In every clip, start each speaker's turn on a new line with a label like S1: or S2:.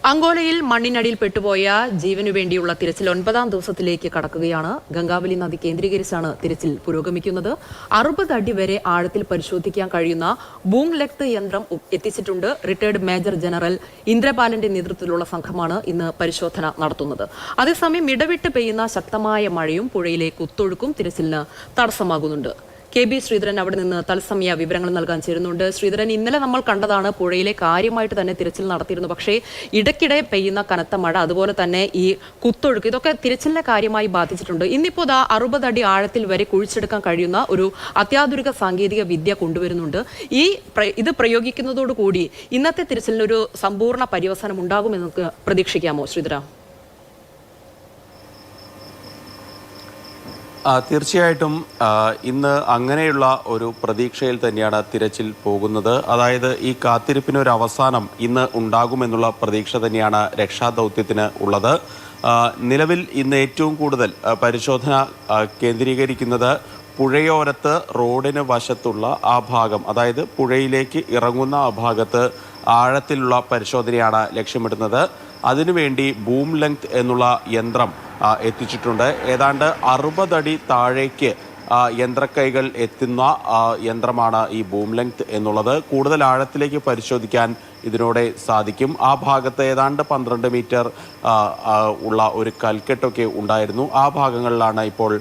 S1: അങ്കോലയിൽ മണ്ണിനടിയിൽ പെട്ടുപോയ ജീവനു വേണ്ടിയുള്ള തിരച്ചിൽ 9ാം ദിവസത്തിലേക്ക് കടക്കുകയാണ്. ഗംഗാവലി നദി കേന്ദ്രീകരിച്ചാണ് തിരച്ചിൽ പുരോഗമിക്കുന്നത്. 60 അടി വരെ ആഴത്തിൽ പരിശോധിക്കാൻ കഴിയുന്ന ബൂം ലെങ്ത് യന്ത്രം എത്തിച്ചിട്ടുണ്ട്. റിട്ടയർഡ് മേജർ ജനറൽ ഇന്ദ്രപാലന്റെ നേതൃത്വത്തിലുള്ള സംഘമാണ് ഇന്ന് പരിശോധന നടത്തുന്നത്. അതേസമയം ഇടവിട്ട് പെയ്യുന്ന ശക്തമായ മഴയും പുഴയിലെ കുത്തൊഴുക്കും തിരച്ചിലിന് തടസ്സമാകുന്നുണ്ട്. KB ശ്രീധരൻ അവിടെ നിന്ന് തത്സമയ വിവരങ്ങൾ നൽകാൻ ചേരുന്നുണ്ട്. ശ്രീധരൻ, ഇന്നലെ നമ്മൾ കണ്ടതാണ് പുഴയിലെ കാര്യമായിട്ട് തന്നെ തിരച്ചിൽ നടത്തിയിരുന്നു. പക്ഷേ ഇടയ്ക്കിടെ പെയ്യുന്ന കനത്ത മഴ, അതുപോലെ തന്നെ ഈ കുത്തൊഴുക്ക്, ഇതൊക്കെ തിരച്ചിലിനെ കാര്യമായി ബാധിച്ചിട്ടുണ്ട്. ഇന്നിപ്പോൾ 60 അടി ആഴത്തിൽ വരെ കുഴിച്ചെടുക്കാൻ കഴിയുന്ന ഒരു അത്യാധുനിക സാങ്കേതിക വിദ്യ കൊണ്ടുവരുന്നുണ്ട്. ഇത് പ്രയോഗിക്കുന്നതോടുകൂടി ഇന്നത്തെ തിരച്ചിലിനൊരു സമ്പൂർണ്ണ പര്യവസാനം ഉണ്ടാകുമെന്ന് നമുക്ക് പ്രതീക്ഷിക്കാമോ ശ്രീധര?
S2: തീർച്ചയായിട്ടും ഇന്ന് അങ്ങനെയുള്ള ഒരു പ്രതീക്ഷയിൽ തന്നെയാണ് തിരച്ചിൽ പോകുന്നത്. അതായത് ഈ കാത്തിരിപ്പിനൊരു അവസാനം ഇന്ന് ഉണ്ടാകുമെന്നുള്ള പ്രതീക്ഷ തന്നെയാണ് രക്ഷാദൗത്യത്തിന് ഉള്ളത്. നിലവിൽ ഇന്ന് ഏറ്റവും കൂടുതൽ പരിശോധന കേന്ദ്രീകരിക്കുന്നത് പുഴയോരത്ത് റോഡിന് വശത്തുള്ള ആ ഭാഗം, അതായത് പുഴയിലേക്ക് ഇറങ്ങുന്ന ആ ഭാഗത്ത് ആഴത്തിലുള്ള പരിശോധനയാണ് ലക്ഷ്യമിടുന്നത്. അതിനുവേണ്ടി ബൂം ലെങ്ത് എന്നുള്ള യന്ത്രം എത്തിച്ചിട്ടുണ്ട്. ഏതാണ്ട് 60 അടി താഴേക്ക് യന്ത്രക്കൈകൾ എത്തുന്ന യന്ത്രമാണ് ഈ ബൂം ലെങ്ത് എന്നുള്ളത്. കൂടുതൽ ആഴത്തിലേക്ക് പരിശോധിക്കാൻ ഇതിനോടെ സാധിക്കും. ആ ഭാഗത്ത് ഏതാണ്ട് 12 മീറ്റർ ഉള്ള ഒരു കൽക്കെട്ടൊക്കെ ഉണ്ടായിരുന്നു. ആ ഭാഗങ്ങളിലാണ് ഇപ്പോൾ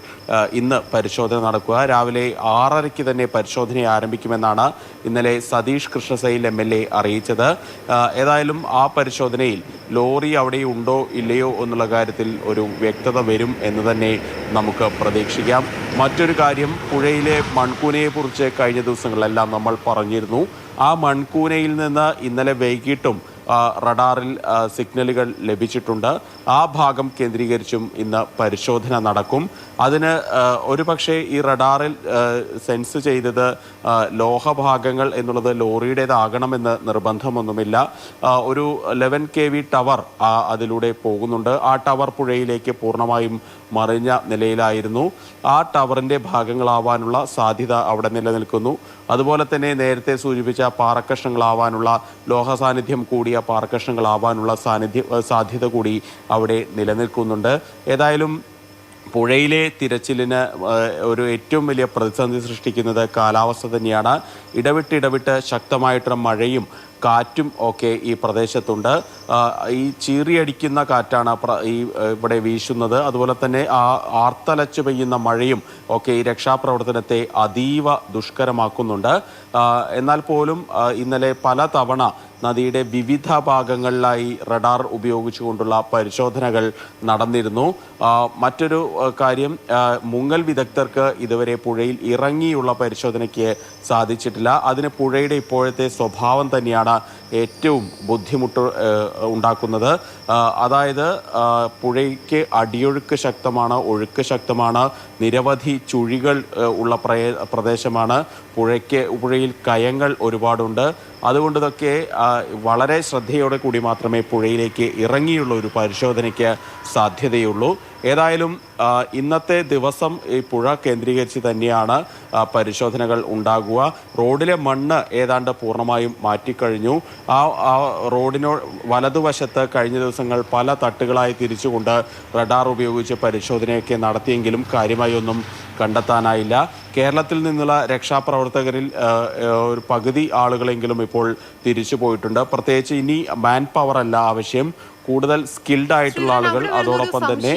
S2: ഇന്ന് പരിശോധന നടക്കുക. രാവിലെ 6:30 തന്നെ പരിശോധന ആരംഭിക്കുമെന്നാണ് ഇന്നലെ സതീഷ് കൃഷ്ണസൈൽ MLA അറിയിച്ചത്. ഏതായാലും ആ പരിശോധനയിൽ ലോറി അവിടെ ഉണ്ടോ ഇല്ലയോ എന്നുള്ള കാര്യത്തിൽ ഒരു വ്യക്തത വരും എന്ന് തന്നെ നമുക്ക് പ്രതീക്ഷിക്കാം. മറ്റൊരു കാര്യം, പുഴയിലെ മൺകൂനയെക്കുറിച്ച് കഴിഞ്ഞ ദിവസങ്ങളിലെല്ലാം നമ്മൾ പറഞ്ഞിരുന്നു. ആ മൺകൂനയിൽ നിന്ന് ഇന്നലെ വൈകിട്ടും റഡാറിൽ സിഗ്നലുകൾ ലഭിച്ചിട്ടുണ്ട്. ആ ഭാഗം കേന്ദ്രീകരിച്ചും ഇന്ന് പരിശോധന നടക്കും. അതിന് ഒരുപക്ഷെ ഈ റഡാറിൽ സെൻസ് ചെയ്തത് ലോഹഭാഗങ്ങൾ എന്നുള്ളത് ലോറിയുടേതാകണമെന്ന് നിർബന്ധമൊന്നുമില്ല. ഒരു 11 kV ടവർ അതിലൂടെ പോകുന്നുണ്ട്. ആ ടവർ പുഴയിലേക്ക് പൂർണ്ണമായും മറിഞ്ഞ നിലയിലായിരുന്നു. ആ ടവറിൻ്റെ ഭാഗങ്ങളാവാനുള്ള സാധ്യത അവിടെ നിലനിൽക്കുന്നു. അതുപോലെ തന്നെ നേരത്തെ സൂചിപ്പിച്ച പാറക്കഷ്ണങ്ങളാവാനുള്ള, ലോഹ സാന്നിധ്യം കൂടിയ പാറക്കഷ്ണങ്ങളാവാനുള്ള സാധ്യത കൂടി അവിടെ നിലനിൽക്കുന്നുണ്ട്. ഏതായാലും പുഴയിലെ തിരച്ചിലിന് ഒരു ഏറ്റവും വലിയ പ്രതിസന്ധി സൃഷ്ടിക്കുന്നത് കാലാവസ്ഥ തന്നെയാണ്. ഇടവിട്ട് ശക്തമായിട്ടുള്ള മഴയും കാറ്റും ഒക്കെ ഈ പ്രദേശത്തുണ്ട്. ഈ ചീറിയടിക്കുന്ന കാറ്റാണ് ഇവിടെ വീശുന്നത്. അതുപോലെ തന്നെ ആർത്തലച്ചു പെയ്യുന്ന മഴയും ഒക്കെ ഈ രക്ഷാപ്രവർത്തനത്തെ അതീവ ദുഷ്കരമാക്കുന്നുണ്ട്. എന്നാൽ പോലും ഇന്നലെ പല തവണ നദിയുടെ വിവിധ ഭാഗങ്ങളിലായി റഡാർ ഉപയോഗിച്ചുകൊണ്ടുള്ള പരിശോധനകൾ നടന്നിരുന്നു. മറ്റൊരു കാര്യം, മുങ്ങൽ വിദഗ്ധർക്ക് ഇതുവരെ പുഴയിൽ ഇറങ്ങിയുള്ള പരിശോധനയ്ക്ക് സാധിച്ചിട്ടില്ല. അതിന് പുഴയുടെ ഇപ്പോഴത്തെ സ്വഭാവം തന്നെയാണ് ഏറ്റവും ബുദ്ധിമുട്ട് ഉണ്ടാക്കുന്നത്. അതായത് പുഴയ്ക്ക് അടിയൊഴുക്ക് ശക്തമാണ്, ഒഴുക്ക് ശക്തമാണ്, നിരവധി ചുഴികൾ ഉള്ള പ്രദേശമാണ്. പുഴയിൽ കയങ്ങൾ ഒരുപാടുണ്ട്. അതുകൊണ്ടിതൊക്കെ വളരെ ശ്രദ്ധയോടെ കൂടി മാത്രമേ പുഴയിലേക്ക് ഇറങ്ങിയുള്ള ഒരു പരിശോധനയ്ക്ക് സാധ്യതയുള്ളൂ. ഏതായാലും ഇന്നത്തെ ദിവസം ഈ പുഴ കേന്ദ്രീകരിച്ച് തന്നെയാണ് പരിശോധനകൾ ഉണ്ടാകുക. റോഡിലെ മണ്ണ് ഏതാണ്ട് പൂർണ്ണമായും മാറ്റിക്കഴിഞ്ഞു. ആ റോഡിനോ വലതുവശത്ത് കഴിഞ്ഞ ദിവസങ്ങൾ പല തട്ടുകളായി തിരിച്ചുകൊണ്ട് റഡാർ ഉപയോഗിച്ച് പരിശോധനയൊക്കെ നടത്തിയെങ്കിലും കാര്യമായി ഒന്നും കണ്ടെത്താനായില്ല. കേരളത്തിൽ നിന്നുള്ള രക്ഷാപ്രവർത്തകരിൽ ഒരു പകുതി ആളുകളെങ്കിലും ഇപ്പോൾ തിരിച്ചു പോയിട്ടുണ്ട്. പ്രത്യേകിച്ച് ഇനി മാൻ പവർ അല്ല ആവശ്യം, കൂടുതൽ സ്കിൽഡ് ആയിട്ടുള്ള ആളുകൾ, അതോടൊപ്പം തന്നെ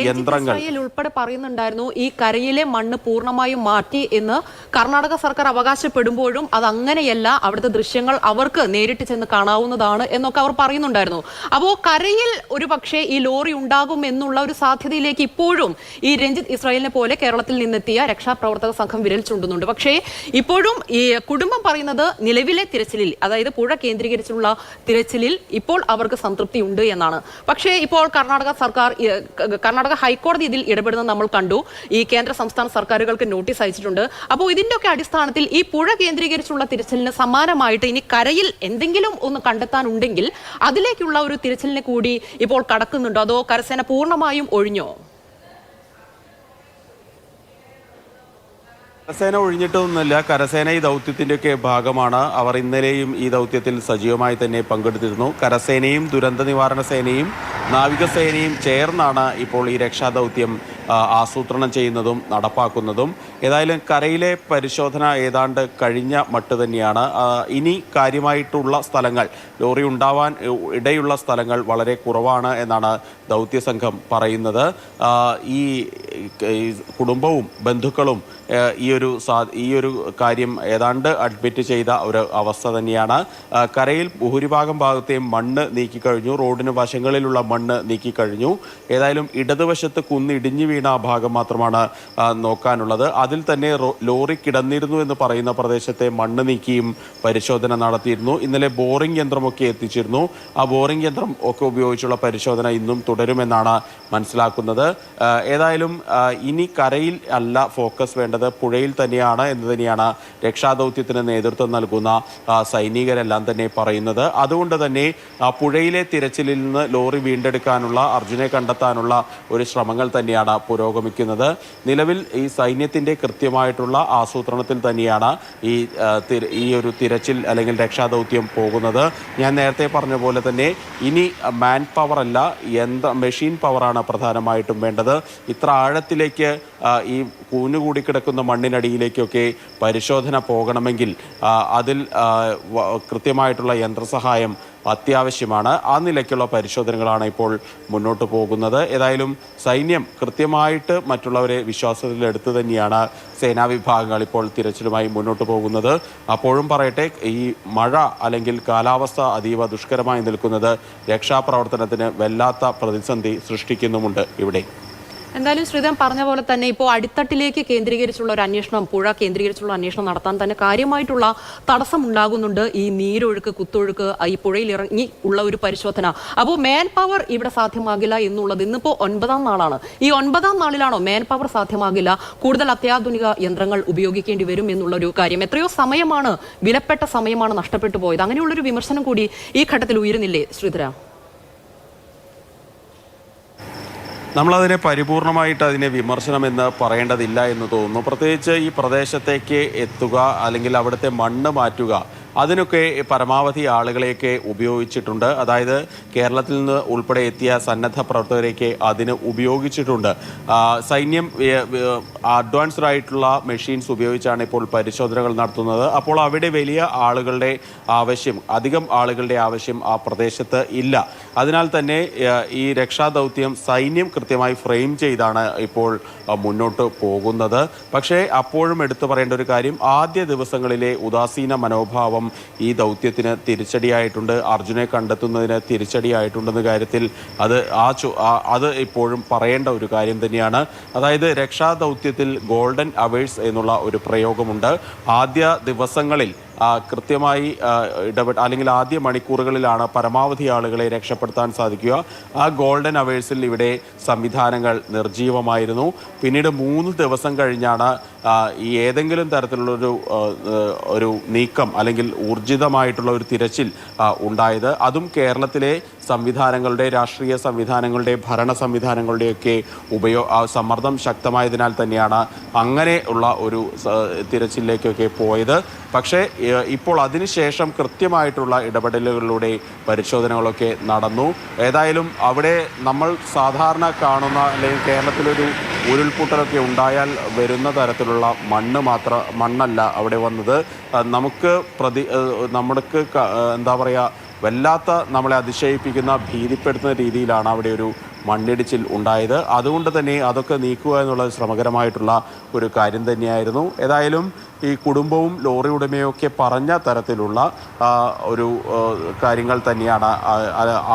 S2: യന്ത്രങ്ങൾ
S1: ഉൾപ്പെടെ പറയുന്നുണ്ടായിരുന്നു ഈ കരയിലെ മണ്ണ് പൂർണ്ണമായും മാറ്റി എന്ന് കർണാടക സർക്കാർ അവകാശപ്പെടുമ്പോഴും അത് അങ്ങനെയല്ല, അവിടുത്തെ ദൃശ്യങ്ങൾ അവർക്ക് നേരിട്ട് ചെന്ന് കാണാവുന്നതാണ് എന്നൊക്കെ അവർ പറയുന്നുണ്ടായിരുന്നു. അപ്പോൾ കരയിൽ ഒരു പക്ഷേ ഈ ലോറി ഉണ്ടാകും എന്നുള്ള ഒരു സാധ്യതയിലേക്ക് ഇപ്പോഴും ഈ രഞ്ജിത്ത് ഇസ്രായേലിനെ പോലെ കേരളത്തിൽ നിന്നെത്തിയ രക്ഷാപ്രവർത്തക സംഘം വിരൽ ചൂണ്ടുന്നുണ്ട്. പക്ഷേ ഇപ്പോഴും ഈ കുടുംബം പറയുന്നത് നിലവിലെ തിരച്ചിലിൽ, അതായത് പുഴ കേന്ദ്രീകരിച്ചുള്ള തിരച്ചിലിൽ ഇപ്പോൾ അവർക്ക് സംതൃപ്തി ഉണ്ട് എന്നാണ്. പക്ഷേ ഇപ്പോൾ കർണാടക ഹൈക്കോടതി ഇതിൽ ഇടപെടുന്നത് നമ്മൾ കണ്ടു. ഈ കേന്ദ്ര സംസ്ഥാന സർക്കാരുകൾക്ക് നോട്ടീസ് അയച്ചിട്ടുണ്ട്. അപ്പോൾ ഇതിൻ്റെയൊക്കെ അടിസ്ഥാനത്തിൽ ഈ പുഴ കേന്ദ്രീകരിച്ചുള്ള തിരച്ചിലിന് സമാനമായിട്ട് ഇനി കരയിൽ എന്തെങ്കിലും ഒന്ന് കണ്ടെത്താനുണ്ടെങ്കിൽ അതിലേക്കുള്ള ഒരു തിരച്ചിലിനെ കൂടി ഇപ്പോൾ കടക്കുന്നുണ്ടോ, അതോ കരസേന പൂർണ്ണമായും ഒഴിഞ്ഞോ?
S2: കരസേന ഒഴിഞ്ഞിട്ടൊന്നുമില്ല. കരസേന ഈ ദൗത്യത്തിൻ്റെയൊക്കെ ഭാഗമാണ്. അവർ ഇന്നലെയും ഈ ദൗത്യത്തിൽ സജീവമായി തന്നെ പങ്കെടുത്തിരുന്നു. കരസേനയും ദുരന്ത നിവാരണ സേനയും നാവികസേനയും ചേർന്നാണ് ഇപ്പോൾ ഈ രക്ഷാദൗത്യം ആസൂത്രണം ചെയ്യുന്നതും നടപ്പാക്കുന്നതും. ഏതായാലും കരയിലെ പരിശോധന ഏതാണ്ട് കഴിഞ്ഞ മട്ട് തന്നെയാണ്. ഇനി കാര്യമായിട്ടുള്ള സ്ഥലങ്ങൾ, ലോറി ഉണ്ടാവാൻ ഇടയുള്ള സ്ഥലങ്ങൾ വളരെ കുറവാണ് എന്നാണ് ദൗത്യസംഘം പറയുന്നത്. ഈ കുടുംബവും ബന്ധുക്കളും ഈ ഒരു കാര്യം ഏതാണ്ട് അഡ്മിറ്റ് ചെയ്ത ഒരു അവസ്ഥ തന്നെയാണ്. കരയിൽ ഭൂരിഭാഗം ഭാഗത്തെയും മണ്ണ് നീക്കിക്കഴിഞ്ഞു, റോഡിന് വശങ്ങളിലുള്ള മണ്ണ് നീക്കിക്കഴിഞ്ഞു. ഏതായാലും ഇടതുവശത്ത് കുന്നിടിഞ്ഞു വീണ ആ ഭാഗം മാത്രമാണ് നോക്കാനുള്ളത്. അതിൽ തന്നെ ലോറി കിടന്നിരുന്നു എന്ന് പറയുന്ന പ്രദേശത്തെ മണ്ണ് നീക്കിയും പരിശോധന നടത്തിയിരുന്നു. ഇന്നലെ ബോറിംഗ് യന്ത്രമൊക്കെ എത്തിച്ചിരുന്നു. ആ ബോറിംഗ് യന്ത്രം ഒക്കെ ഉപയോഗിച്ചുള്ള പരിശോധന ഇന്നും തുടരുമെന്നാണ് മനസ്സിലാക്കുന്നത്. ഏതായാലും ഇനി കരയിൽ അല്ല ഫോക്കസ് വേണ്ടത്, പുഴയിൽ തന്നെയാണ് എന്ന് തന്നെയാണ് രക്ഷാദൗത്യത്തിന് നേതൃത്വം നൽകുന്ന സൈനികരെല്ലാം തന്നെ പറയുന്നത്. അതുകൊണ്ട് തന്നെ പുഴയിലെ തിരച്ചിലിൽ നിന്ന് ലോറി വീണ്ടെടുക്കാനുള്ള, അർജുനെ കണ്ടെത്താനുള്ള ഒരു ശ്രമങ്ങൾ തന്നെയാണ് പുരോഗമിക്കുന്നത്. നിലവിൽ ഈ സൈന്യത്തിന്റെ കൃത്യമായിട്ടുള്ള ആസൂത്രണത്തിൽ തന്നെയാണ് ഈ ഒരു തിരച്ചിൽ അല്ലെങ്കിൽ രക്ഷാദൗത്യം പോകുന്നത്. ഞാൻ നേരത്തെ പറഞ്ഞ പോലെ തന്നെ ഇനി മാൻ പവർ അല്ല, മെഷീൻ പവറാണ് പ്രധാനമായിട്ടും വേണ്ടത്. ഇത്ര ആഴത്തിലേക്ക് ഈ കൂനുകൂടി കിടക്കുന്ന മണ്ണിനടിയിലേക്കൊക്കെ പരിശോധന പോകണമെങ്കിൽ അതിൽ കൃത്യമായിട്ടുള്ള യന്ത്രസഹായം അത്യാവശ്യമാണ്. ആ നിലയ്ക്കുള്ള പരിശോധനകളാണ് ഇപ്പോൾ മുന്നോട്ട് പോകുന്നത്. ഏതായാലും സൈന്യം കൃത്യമായിട്ട് മറ്റുള്ളവരെ വിശ്വാസത്തിലെടുത്ത് തന്നെയാണ് സേനാ വിഭാഗങ്ങൾ ഇപ്പോൾ തിരച്ചിലുമായി മുന്നോട്ട് പോകുന്നത്. അപ്പോഴും പറയട്ടെ, ഈ മഴ അല്ലെങ്കിൽ കാലാവസ്ഥ അതീവ ദുഷ്കരമായി നിൽക്കുന്നത് രക്ഷാപ്രവർത്തനത്തിന് വല്ലാത്ത പ്രതിസന്ധി സൃഷ്ടിക്കുന്നുമുണ്ട് ഇവിടെ.
S1: എന്തായാലും ശ്രീധരൻ പറഞ്ഞ പോലെ തന്നെ ഇപ്പോൾ അടിത്തട്ടിലേക്ക് കേന്ദ്രീകരിച്ചുള്ള ഒരു അന്വേഷണം, പുഴ കേന്ദ്രീകരിച്ചുള്ള അന്വേഷണം നടത്താൻ തന്നെ കാര്യമായിട്ടുള്ള തടസ്സം ഉണ്ടാകുന്നുണ്ട്. ഈ നീരൊഴുക്ക്, കുത്തൊഴുക്ക്, ഈ പുഴയിൽ ഇറങ്ങി ഉള്ള ഒരു പരിശോധന. അപ്പോൾ മാൻ പവർ ഇവിടെ സാധ്യമാകില്ല എന്നുള്ളത് ഇന്നിപ്പോൾ 9ാം നാളാണ്. ഈ 9ാം നാളിലാണോ മാൻ പവർ സാധ്യമാകില്ല, കൂടുതൽ അത്യാധുനിക യന്ത്രങ്ങൾ ഉപയോഗിക്കേണ്ടി വരും എന്നുള്ളൊരു കാര്യം? എത്രയോ സമയമാണ്, വിലപ്പെട്ട സമയമാണ് നഷ്ടപ്പെട്ടു പോയത്. അങ്ങനെയുള്ളൊരു വിമർശനം കൂടി ഈ ഘട്ടത്തിൽ ഉയരുന്നില്ലേ ശ്രീധര?
S2: നമ്മളതിനെ പരിപൂർണമായിട്ട് അതിനെ വിമർശനമെന്ന് പറയേണ്ടതില്ല എന്ന് തോന്നുന്നു. പ്രത്യേകിച്ച് ഈ പ്രദേശത്തേക്ക് എത്തുക അല്ലെങ്കിൽ അവിടുത്തെ മണ്ണ് മാറ്റുക, അതിനൊക്കെ പരമാവധി ആളുകളെയൊക്കെ ഉപയോഗിച്ചിട്ടുണ്ട്. അതായത് കേരളത്തിൽ നിന്ന് ഉൾപ്പെടെ എത്തിയ സന്നദ്ധ പ്രവർത്തകരെയൊക്കെ അതിന് ഉപയോഗിച്ചിട്ടുണ്ട്. സൈന്യം അഡ്വാൻസ്ഡ് ആയിട്ടുള്ള മെഷീൻസ് ഉപയോഗിച്ചാണ് ഇപ്പോൾ പരിശോധനകൾ നടത്തുന്നത്. അപ്പോൾ അവിടെ വലിയ ആളുകളുടെ ആവശ്യം, അധികം ആളുകളുടെ ആവശ്യം ആ പ്രദേശത്ത് ഇല്ല. അതിനാൽ തന്നെ ഈ രക്ഷാദൗത്യം സൈന്യം കൃത്യമായി ഫ്രെയിം ചെയ്താണ് ഇപ്പോൾ മുന്നോട്ട് പോകുന്നത്. പക്ഷേ അപ്പോഴും എടുത്തു പറയേണ്ട ഒരു കാര്യം, ആദ്യ ദിവസങ്ങളിലെ ഉദാസീന മനോഭാവം ഈ ദൗത്യത്തിന് തിരിച്ചടിയായിട്ടുണ്ട്, അർജുനെ കണ്ടെത്തുന്നതിന് തിരിച്ചടിയായിട്ടുണ്ടെന്ന കാര്യത്തിൽ അത് ഇപ്പോഴും പറയേണ്ട ഒരു കാര്യം തന്നെയാണ്. അതായത് രക്ഷാദൗത്യത്തിൽ ഗോൾഡൻ അവേഴ്സ് എന്നുള്ള ഒരു പ്രയോഗമുണ്ട്. ആദ്യ ദിവസങ്ങളിൽ കൃത്യമായി അല്ലെങ്കിൽ ആദ്യ മണിക്കൂറുകളിലാണ് പരമാവധി ആളുകളെ രക്ഷപ്പെടുത്താൻ സാധിക്കുക. ആ ഗോൾഡൻ അവേഴ്സിൽ ഇവിടെ സംവിധാനങ്ങൾ നിർജീവമായിരുന്നു. പിന്നീട് 3 ദിവസം കഴിഞ്ഞാണ് ഈ ഏതെങ്കിലും തരത്തിലുള്ളൊരു നീക്കം അല്ലെങ്കിൽ ഊർജിതമായിട്ടുള്ള ഒരു തിരച്ചിൽ ഉണ്ടായത്. അതും കേരളത്തിലെ സംവിധാനങ്ങളുടെ, രാഷ്ട്രീയ സംവിധാനങ്ങളുടെ, ഭരണ സംവിധാനങ്ങളുടെയൊക്കെ സമ്മർദ്ദം ശക്തമായതിനാൽ തന്നെയാണ് അങ്ങനെ ഉള്ള ഒരു തിരച്ചിലേക്കൊക്കെ പോയത്. പക്ഷേ ഇപ്പോൾ അതിനുശേഷം കൃത്യമായിട്ടുള്ള ഇടപെടലുകളിലൂടെ പരിശോധനകളൊക്കെ നടന്നു. ഏതായാലും അവിടെ നമ്മൾ സാധാരണ കാണുന്ന അല്ലെങ്കിൽ കേരളത്തിലൊരു ഉരുൾപൊട്ടലൊക്കെ ഉണ്ടായാൽ വരുന്ന തരത്തിലുള്ള മണ്ണല്ല അവിടെ വന്നത്. നമുക്ക് എന്താ പറയുക, വല്ലാത്ത നമ്മളെ അതിശയിപ്പിക്കുന്ന, ഭീതിപ്പെടുത്തുന്ന രീതിയിലാണ് അവിടെ ഒരു മണ്ണിടിച്ചിൽ ഉണ്ടായത്. അതുകൊണ്ട് തന്നെ അതൊക്കെ നീക്കുക എന്നുള്ളത് ശ്രമകരമായിട്ടുള്ള ഒരു കാര്യം തന്നെയായിരുന്നു. ഏതായാലും ഈ കുടുംബവും ലോറി ഉടമയൊക്കെ പറഞ്ഞ തരത്തിലുള്ള ഒരു കാര്യങ്ങൾ തന്നെയാണ്,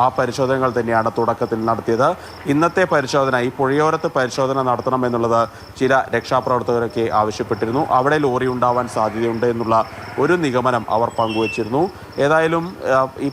S2: ആ പരിശോധനകൾ തന്നെയാണ് തുടക്കത്തിൽ നടത്തിയത്. ഇന്നത്തെ പരിശോധന, ഈ പുഴയോരത്ത് പരിശോധന നടത്തണം എന്നുള്ളത് ചില രക്ഷാപ്രവർത്തകരൊക്കെ ആവശ്യപ്പെട്ടിരുന്നു. അവിടെ ലോറി ഉണ്ടാവാൻ സാധ്യതയുണ്ട് എന്നുള്ള ഒരു നിഗമനം അവർ പങ്കുവച്ചിരുന്നു. ഏതായാലും ഈ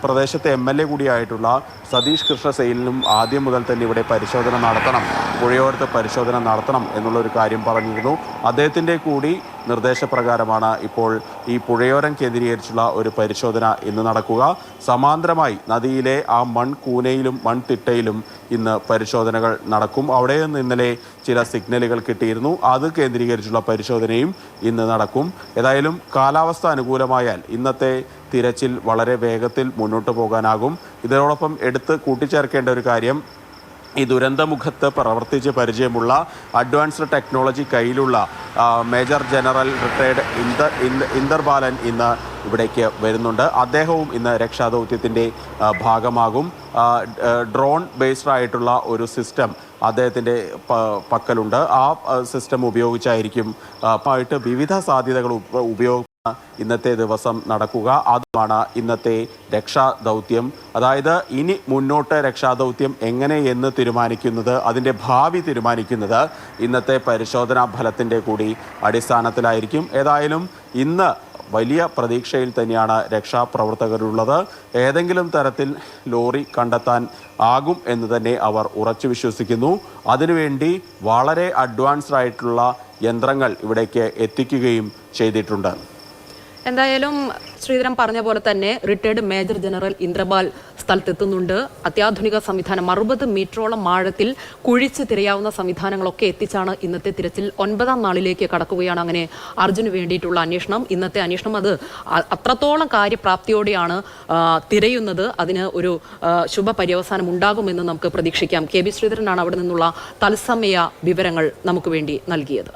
S2: പ്രദേശത്തെ MLA കൂടിയായിട്ടുള്ള സതീഷ് കൃഷ്ണ സെയിലിനും ആദ്യം മുതൽ തന്നെ ഇവിടെ പരിശോധന നടത്തണം, പുഴയോരത്ത് പരിശോധന നടത്തണം എന്നുള്ളൊരു കാര്യം പറഞ്ഞിരുന്നു. അദ്ദേഹത്തിൻ്റെ കൂടി നിർദ്ദേശപ്രകാരമാണ് ഇപ്പോൾ ഈ പുഴയോരം കേന്ദ്രീകരിച്ചുള്ള ഒരു പരിശോധന ഇന്ന് നടക്കുക. സമാന്തരമായി നദിയിലെ ആ മൺകൂനയിലും മൺതിട്ടയിലും ഇന്ന് പരിശോധനകൾ നടക്കും. അവിടെ നിന്ന് ഇന്നലെ ചില സിഗ്നലുകൾ കിട്ടിയിരുന്നു. അത് കേന്ദ്രീകരിച്ചുള്ള പരിശോധനയും ഇന്ന് നടക്കും. ഏതായാലും കാലാവസ്ഥ അനുകൂലമായാൽ ഇന്നത്തെ തിരച്ചിൽ വളരെ വേഗത്തിൽ മുന്നോട്ട് പോകാനാകും. ഇതിനോടൊപ്പം എടുത്ത് കൂട്ടിച്ചേർക്കേണ്ട ഒരു കാര്യം, ഈ ദുരന്തമുഖത്ത് പ്രവർത്തിച്ച് പരിചയമുള്ള അഡ്വാൻസ്ഡ് ടെക്നോളജി കയ്യിലുള്ള മേജർ ജനറൽ റിട്ടയർഡ് ഇന്ദർബാലൻ ഇന്ന് ഇവിടേക്ക് വരുന്നുണ്ട്. അദ്ദേഹവും ഇന്ന് രക്ഷാദൗത്യത്തിൻ്റെ ഭാഗമാകും. ഡ്രോൺ ബേസ്ഡ് ആയിട്ടുള്ള ഒരു സിസ്റ്റം അദ്ദേഹത്തിൻ്റെ പക്കലുണ്ട്. ആ സിസ്റ്റം ഉപയോഗിച്ചായിരിക്കും വിവിധ സാധ്യതകൾ ഇന്നത്തെ ദിവസം നടക്കുക. അതുമാണ് ഇന്നത്തെ രക്ഷാദൗത്യം. അതായത് ഇനി മുന്നോട്ട് രക്ഷാദൗത്യം എങ്ങനെയെന്ന് തീരുമാനിക്കുന്നത്, അതിൻ്റെ ഭാവി തീരുമാനിക്കുന്നത് ഇന്നത്തെ പരിശോധനാ ഫലത്തിൻ്റെ കൂടി അടിസ്ഥാനത്തിലായിരിക്കും. ഏതായാലും ഇന്ന് വലിയ പ്രതീക്ഷയിൽ തന്നെയാണ് രക്ഷാപ്രവർത്തകരുള്ളത്. ഏതെങ്കിലും തരത്തിൽ ലോറി കണ്ടെത്താൻ ആകും എന്ന് തന്നെ അവർ ഉറച്ചു വിശ്വസിക്കുന്നു. അതിനുവേണ്ടി വളരെ അഡ്വാൻസ്ഡ് ആയിട്ടുള്ള യന്ത്രങ്ങൾ ഇവിടേക്ക് എത്തിക്കുകയും ചെയ്തിട്ടുണ്ട്.
S1: എന്തായാലും ശ്രീധരൻ പറഞ്ഞ പോലെ തന്നെ റിട്ടയർഡ് മേജർ ജനറൽ ഇന്ദ്രപാൽ സ്ഥലത്തെത്തുന്നുണ്ട്. അത്യാധുനിക സംവിധാനം 60 മീറ്ററോളം ആഴത്തിൽ കുഴിച്ച് തിരയാവുന്ന സംവിധാനങ്ങളൊക്കെ എത്തിച്ചാണ് ഇന്നത്തെ തിരച്ചിൽ 9ാം നാളിലേക്ക് കടക്കുകയാണ്. അങ്ങനെ അർജുന് വേണ്ടിയിട്ടുള്ള അന്വേഷണം, ഇന്നത്തെ അന്വേഷണം അത് അത്രത്തോളം കാര്യപ്രാപ്തിയോടെയാണ് തിരയുന്നത്. അതിന് ഒരു ശുഭ പര്യവസാനം ഉണ്ടാകുമെന്ന് നമുക്ക് പ്രതീക്ഷിക്കാം. കെ ബി ശ്രീധരനാണ് അവിടെ നിന്നുള്ള തത്സമയ വിവരങ്ങൾ നമുക്ക് വേണ്ടി നൽകിയത്.